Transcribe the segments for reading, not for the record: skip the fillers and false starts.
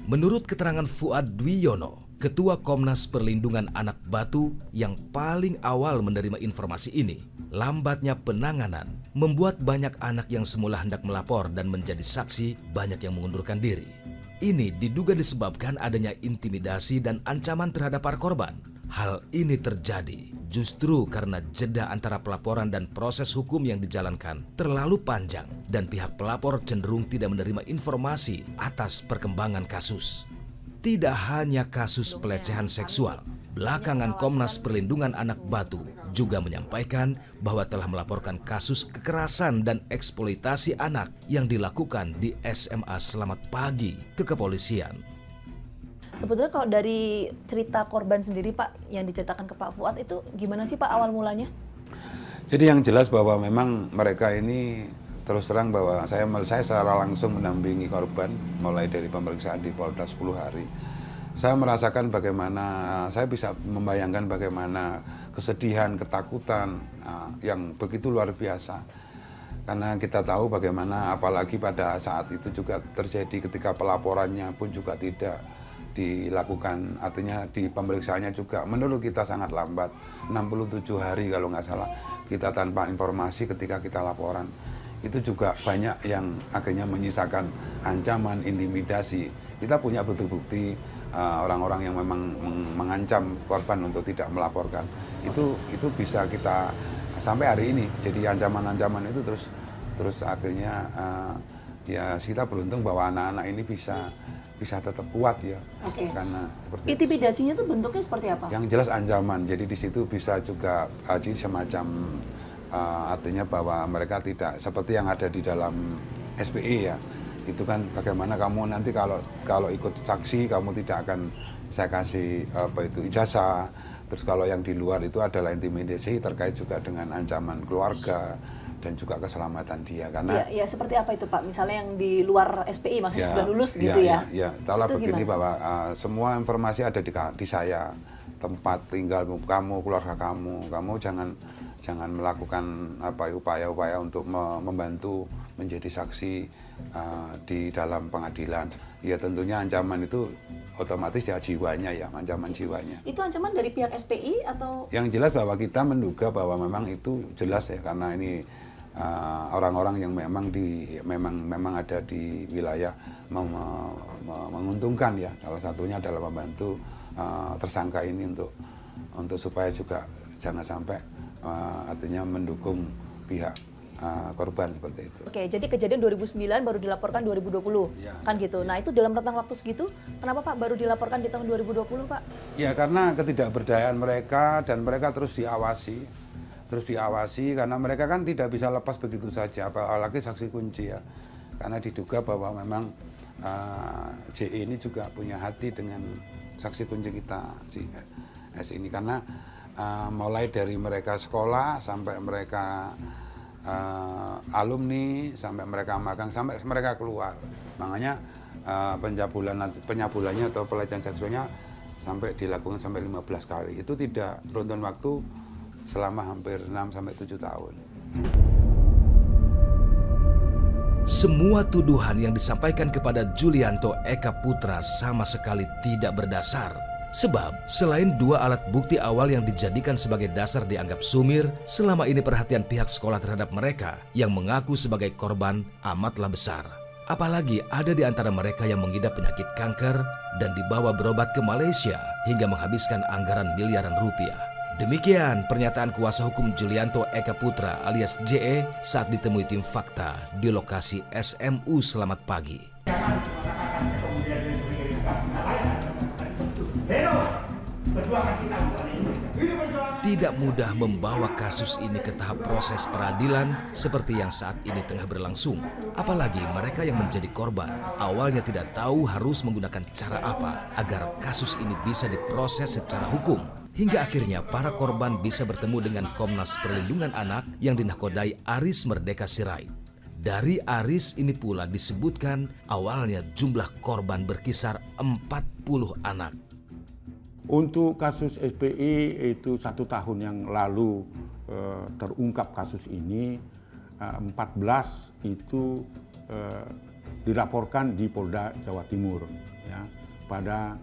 Menurut keterangan Fuad Dwiyono, Ketua Komnas Perlindungan Anak Batu yang paling awal menerima informasi ini, lambatnya penanganan membuat banyak anak yang semula hendak melapor dan menjadi saksi banyak yang mengundurkan diri. Ini diduga disebabkan adanya intimidasi dan ancaman terhadap para korban. Hal ini terjadi justru karena jeda antara pelaporan dan proses hukum yang dijalankan terlalu panjang dan pihak pelapor cenderung tidak menerima informasi atas perkembangan kasus. Tidak hanya kasus pelecehan seksual, belakangan Komnas Perlindungan Anak Batu juga menyampaikan bahwa telah melaporkan kasus kekerasan dan eksploitasi anak yang dilakukan di SMA Selamat Pagi ke kepolisian. Sebetulnya kalau dari cerita korban sendiri Pak, yang diceritakan ke Pak Fuad itu gimana sih Pak awal mulanya? Jadi yang jelas bahwa memang mereka ini terus terang bahwa saya secara langsung mendampingi korban mulai dari pemeriksaan di Polda 10 hari. Saya merasakan bagaimana, saya bisa membayangkan bagaimana kesedihan, ketakutan yang begitu luar biasa. Karena kita tahu bagaimana apalagi pada saat itu juga terjadi ketika pelaporannya pun juga tidak dilakukan, artinya di pemeriksaannya juga menurut kita sangat lambat, 67 hari kalau nggak salah, kita tanpa informasi ketika kita laporan. Itu juga banyak yang akhirnya menyisakan ancaman, intimidasi. Kita punya bukti-bukti orang-orang yang memang mengancam korban untuk tidak melaporkan. Itu bisa kita sampai hari ini. Jadi ancaman-ancaman itu terus akhirnya ya kita beruntung bahwa anak-anak ini bisa tetap kuat ya. Oke. Karena seperti Intimidasinya itu bentuknya seperti apa? yang jelas ancaman. Jadi di situ bisa juga jadi semacam artinya bahwa mereka tidak seperti yang ada di dalam SPE ya. Itu kan bagaimana kamu nanti kalau ikut saksi kamu tidak akan saya kasih ijazah. Terus kalau yang di luar itu adalah intimidasi terkait juga dengan ancaman keluarga dan juga keselamatan dia karena ya seperti apa itu Pak? Misalnya yang di luar SPI maksudnya ya, sudah lulus gitu ya? Ya, tahulah begini gimana? bahwa semua informasi ada di saya, tempat tinggal kamu, keluarga kamu jangan melakukan upaya-upaya untuk membantu menjadi saksi di dalam pengadilan. Ya tentunya ancaman itu otomatis ya jiwanya ya, ancaman jiwanya. Itu ancaman dari pihak SPI atau? Yang jelas bahwa kita menduga bahwa memang itu jelas ya karena ini orang-orang yang memang ada di wilayah menguntungkan ya. Salah satunya adalah membantu tersangka ini untuk supaya juga jangan sampai artinya mendukung pihak korban seperti itu. Oke, jadi kejadian 2009 baru dilaporkan 2020, ya. Kan gitu. Nah itu dalam rentang waktu segitu, kenapa Pak baru dilaporkan di tahun 2020 Pak? Ya karena ketidakberdayaan mereka dan mereka terus diawasi karena mereka kan tidak bisa lepas begitu saja, apalagi saksi kunci ya. Karena diduga bahwa memang JE ini juga punya hati dengan saksi kunci kita si S ini karena mulai dari mereka sekolah sampai mereka alumni sampai mereka magang sampai mereka keluar. Makanya penyabulannya atau pelecehan seksualnya sampai dilakukan sampai 15 kali. Itu tidak runtun waktu selama hampir 6 sampai 7 tahun. Semua tuduhan yang disampaikan kepada Julianto Eka Putra sama sekali tidak berdasar. Sebab selain dua alat bukti awal yang dijadikan sebagai dasar dianggap sumir, selama ini perhatian pihak sekolah terhadap mereka yang mengaku sebagai korban amatlah besar. Apalagi ada di antara mereka yang mengidap penyakit kanker dan dibawa berobat ke Malaysia hingga menghabiskan anggaran miliaran rupiah. Demikian pernyataan kuasa hukum Julianto Eka Putra alias JE saat ditemui tim fakta di lokasi SMU Selamat Pagi. Tidak mudah membawa kasus ini ke tahap proses peradilan seperti yang saat ini tengah berlangsung. Apalagi mereka yang menjadi korban awalnya tidak tahu harus menggunakan cara apa agar kasus ini bisa diproses secara hukum. Hingga akhirnya para korban bisa bertemu dengan Komnas Perlindungan Anak yang dinahkodai Aris Merdeka Sirait. Dari Aris ini pula disebutkan awalnya jumlah korban berkisar 40 anak. Untuk kasus SPI itu 1 tahun yang lalu terungkap kasus ini, 14 itu dilaporkan di Polda Jawa Timur ya, pada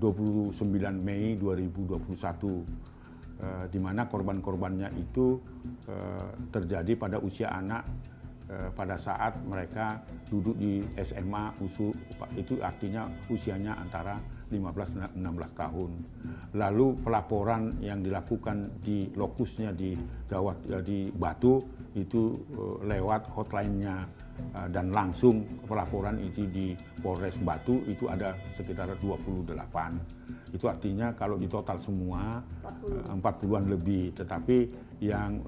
29 Mei 2021, di mana korban-korbannya itu terjadi pada usia anak pada saat mereka duduk di SMA itu artinya usianya antara 15 dan 16 tahun. Lalu pelaporan yang dilakukan di lokusnya di Batu itu lewat hotline-nya dan langsung pelaporan itu di Polres Batu itu ada sekitar 28. Itu artinya kalau di total semua 40-an lebih, tetapi yang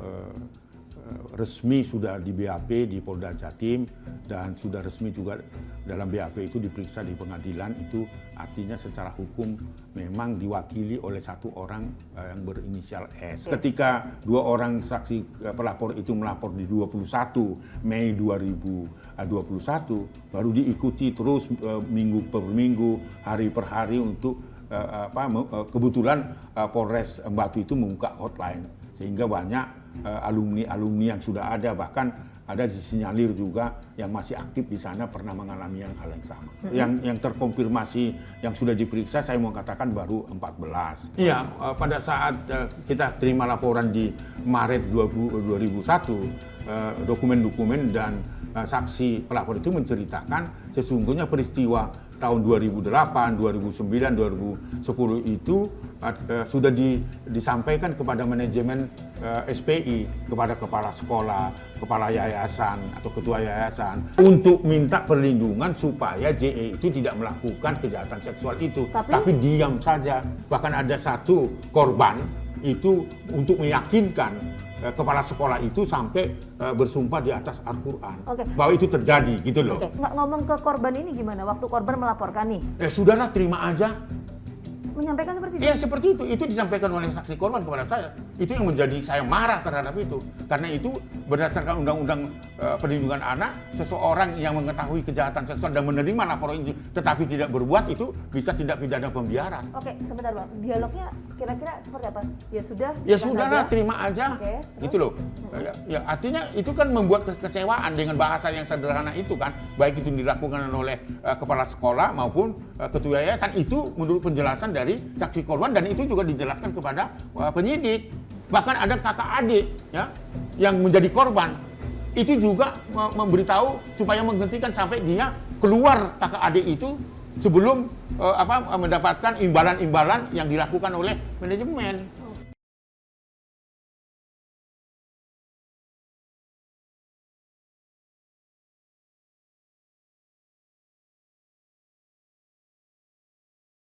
resmi sudah di BAP di Polda Jatim dan sudah resmi juga dalam BAP itu diperiksa di pengadilan, itu artinya secara hukum memang diwakili oleh satu orang yang berinisial S. Ketika dua orang saksi pelapor itu melapor di 21 Mei 2021 baru diikuti terus minggu per minggu, hari per hari untuk kebetulan Polres Batu itu membuka hotline sehingga banyak alumni-alumni yang sudah ada, bahkan ada disinyalir juga yang masih aktif di sana pernah mengalami hal yang sama. Yang terkonfirmasi yang sudah diperiksa saya mau katakan baru 14. Iya, pada saat kita terima laporan di Maret 2001, dokumen-dokumen dan saksi pelapor itu menceritakan sesungguhnya peristiwa tahun 2008, 2009, 2010 itu sudah disampaikan kepada manajemen SPI, kepada kepala sekolah, kepala yayasan atau ketua yayasan untuk minta perlindungan supaya JE itu tidak melakukan kejahatan seksual itu, tapi diam saja. Bahkan ada satu korban itu untuk meyakinkan kepala sekolah itu sampai bersumpah di atas Al-Quran bahwa itu terjadi gitu loh. Ngomong ke korban ini gimana? Waktu korban melaporkan nih? Sudahlah, terima aja. Menyampaikan seperti itu? Ya seperti itu. Itu disampaikan oleh saksi korban kepada saya. Itu yang menjadi saya marah terhadap itu. Karena itu berdasarkan Undang-Undang Perlindungan Anak, seseorang yang mengetahui kejahatan seksual dan menerima laporan ini tetapi tidak berbuat itu bisa tindak pidana pembiaran. Oke, sebentar Bang. Dialognya kira-kira seperti apa? Ya sudah. Ya sudahlah, terima aja. Gitu loh. Ya artinya itu kan membuat kekecewaan dengan bahasa yang sederhana itu kan. Baik itu dilakukan oleh kepala sekolah maupun ketua yayasan, itu menurut penjelasan dari saksi korban dan itu juga dijelaskan kepada penyidik. Bahkan ada kakak adik ya yang menjadi korban itu juga memberitahu supaya menghentikan sampai dia keluar kakak adik itu sebelum mendapatkan imbalan-imbalan yang dilakukan oleh manajemen.